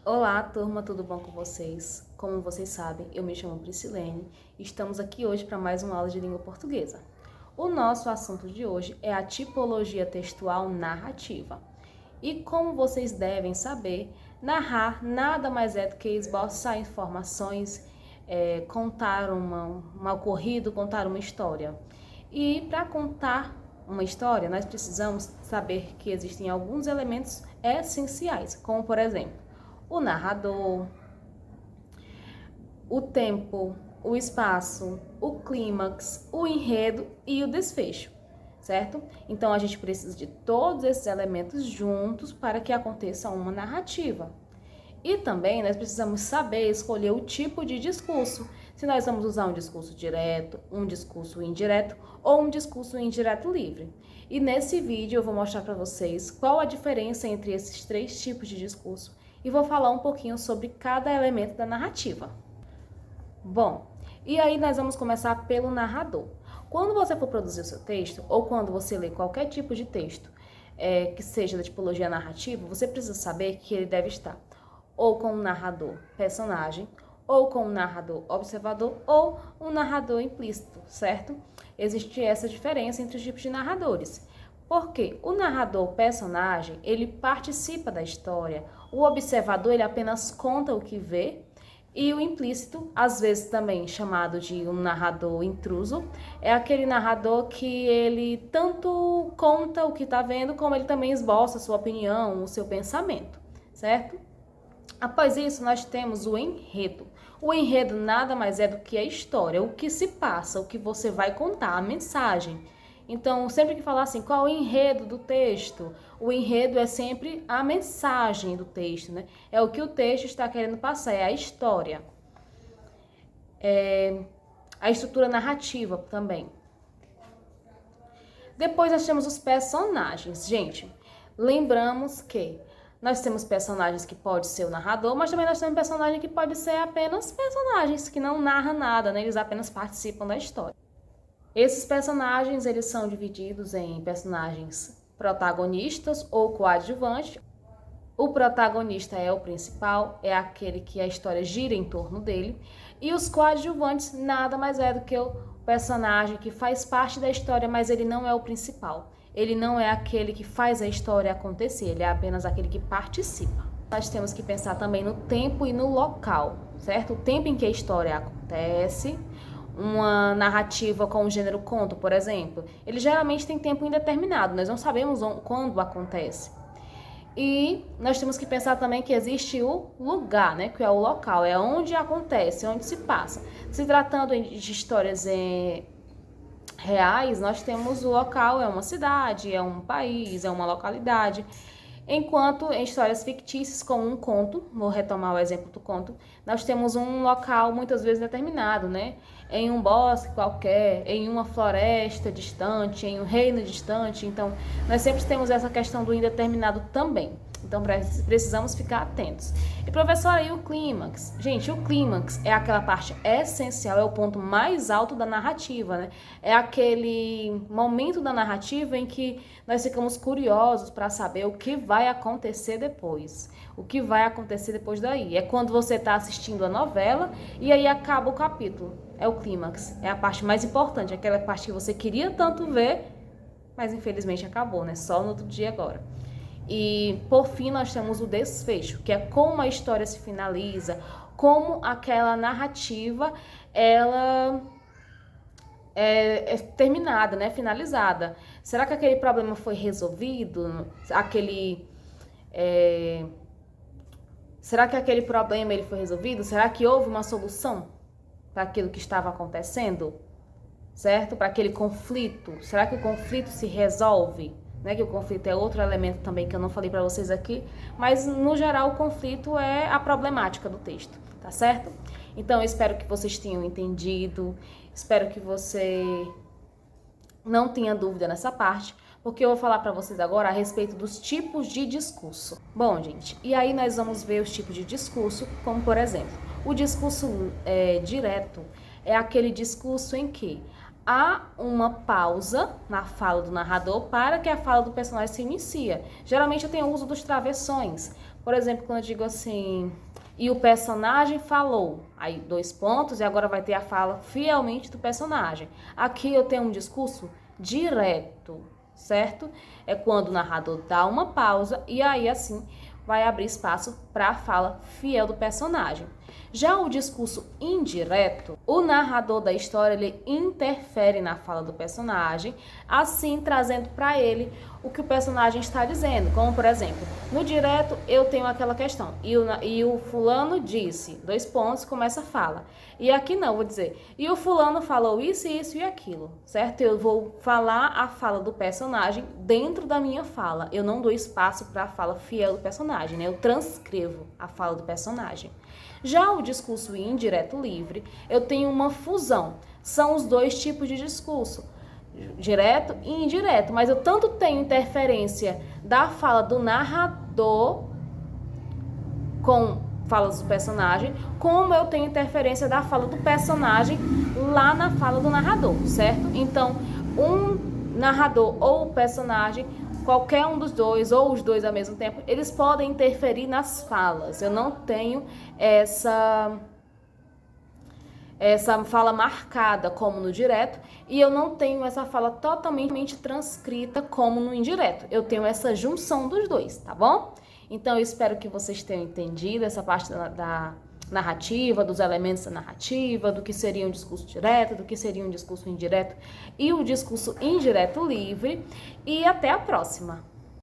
Olá, turma, tudo bom com vocês? Como vocês sabem, eu me chamo Priscilene e estamos aqui hoje para mais uma aula de língua portuguesa. O nosso assunto de hoje é a tipologia textual narrativa. E como vocês devem saber, narrar nada mais é do que esboçar informações, contar um ocorrido, contar uma história. E para contar uma história, nós precisamos saber que existem alguns elementos essenciais, como por exemplo, o narrador, o tempo, o espaço, o clímax, o enredo e o desfecho, certo? Então a gente precisa de todos esses elementos juntos para que aconteça uma narrativa. E também nós precisamos saber escolher o tipo de discurso, se nós vamos usar um discurso direto, um discurso indireto ou um discurso indireto livre. E nesse vídeo eu vou mostrar para vocês qual a diferença entre esses três tipos de discurso e vou falar um pouquinho sobre cada elemento da narrativa. Bom, e aí nós vamos começar pelo narrador. Quando você for produzir o seu texto, ou quando você lê qualquer tipo de texto que seja da tipologia narrativa, você precisa saber que ele deve estar ou com um narrador personagem, ou com um narrador observador, ou um narrador implícito, certo? Existe essa diferença entre os tipos de narradores. Porque o narrador personagem, ele participa da história, o observador, ele apenas conta o que vê, e o implícito, às vezes também chamado de um narrador intruso, é aquele narrador que ele tanto conta o que está vendo, como ele também esboça a sua opinião, o seu pensamento, certo? Após isso, nós temos o enredo. O enredo nada mais é do que a história, o que se passa, o que você vai contar, a mensagem. Então, sempre que falar assim, qual é o enredo do texto? O enredo é sempre a mensagem do texto, né? É o que o texto está querendo passar, é a história. A estrutura narrativa também. Depois nós temos os personagens. Gente, lembramos que nós temos personagens que pode ser o narrador, mas também nós temos personagens que pode ser apenas personagens, que não narram nada, né? Eles apenas participam da história. Esses personagens, eles são divididos em personagens protagonistas ou coadjuvantes. O protagonista é o principal, é aquele que a história gira em torno dele. E os coadjuvantes nada mais é do que o personagem que faz parte da história, mas ele não é o principal. Ele não é aquele que faz a história acontecer, ele é apenas aquele que participa. Nós temos que pensar também no tempo e no local, certo? O tempo em que a história acontece. Uma narrativa com o gênero conto, por exemplo, ele geralmente tem tempo indeterminado, nós não sabemos quando acontece. E nós temos que pensar também que existe o lugar, né, que é o local, é onde acontece, onde se passa. Se tratando de histórias reais, nós temos o local, é uma cidade, é um país, é uma localidade. Enquanto em histórias fictícias, como um conto, vou retomar o exemplo do conto, nós temos um local muitas vezes determinado, né? Em um bosque qualquer, em uma floresta distante, em um reino distante. Então, nós sempre temos essa questão do indeterminado também. Então, precisamos ficar atentos. E, professora, e o clímax? Gente, o clímax é aquela parte essencial, é o ponto mais alto da narrativa, né? É aquele momento da narrativa em que nós ficamos curiosos para saber o que vai acontecer depois. O que vai acontecer depois daí. É quando você está assistindo a novela e aí acaba o capítulo. É o clímax. É a parte mais importante, aquela parte que você queria tanto ver, mas infelizmente acabou, né? Só no outro dia agora. E por fim nós temos o desfecho, que é como a história se finaliza, como aquela narrativa ela é terminada, né? Finalizada. Será que aquele problema foi resolvido? Será que aquele problema ele foi resolvido? Será que houve uma solução para aquilo que estava acontecendo? Certo? Para aquele conflito. Será que o conflito se resolve? Né, que o conflito é outro elemento também que eu não falei para vocês aqui, mas no geral o conflito é a problemática do texto, tá certo? Então eu espero que vocês tenham entendido, espero que você não tenha dúvida nessa parte, porque eu vou falar para vocês agora a respeito dos tipos de discurso. Bom, gente, e aí nós vamos ver os tipos de discurso, como por exemplo, o discurso direto é aquele discurso em que há uma pausa na fala do narrador para que a fala do personagem se inicie. Geralmente eu tenho o uso dos travessões Por exemplo, quando eu digo assim, e o personagem falou, aí 2 pontos, e agora vai ter a fala fielmente do personagem. Aqui eu tenho um discurso direto, certo? É quando o narrador dá uma pausa e aí assim vai abrir espaço para a fala fiel do personagem. Já o discurso indireto, o narrador da história ele interfere na fala do personagem, assim trazendo para ele o que o personagem está dizendo. Como, por exemplo, no direto eu tenho aquela questão, e o fulano disse, 2 pontos, começa a fala. E aqui não, vou dizer, e o fulano falou isso, isso e aquilo, certo? Eu vou falar a fala do personagem dentro da minha fala. Eu não dou espaço para a fala fiel do personagem, né? Eu transcrevo a fala do personagem. Já o discurso indireto livre, eu tenho uma fusão. São os 2 tipos de discurso, direto e indireto, mas eu tanto tenho interferência da fala do narrador com falas do personagem, como eu tenho interferência da fala do personagem lá na fala do narrador, certo? Então, um narrador ou o personagem, qualquer um dos 2 ou os 2 ao mesmo tempo, eles podem interferir nas falas. Eu não tenho essa fala marcada como no direto e eu não tenho essa fala totalmente transcrita como no indireto. Eu tenho essa junção dos 2, tá bom? Então eu espero que vocês tenham entendido essa parte da narrativa, dos elementos da narrativa, do que seria um discurso direto, do que seria um discurso indireto e o discurso indireto livre. E até a próxima!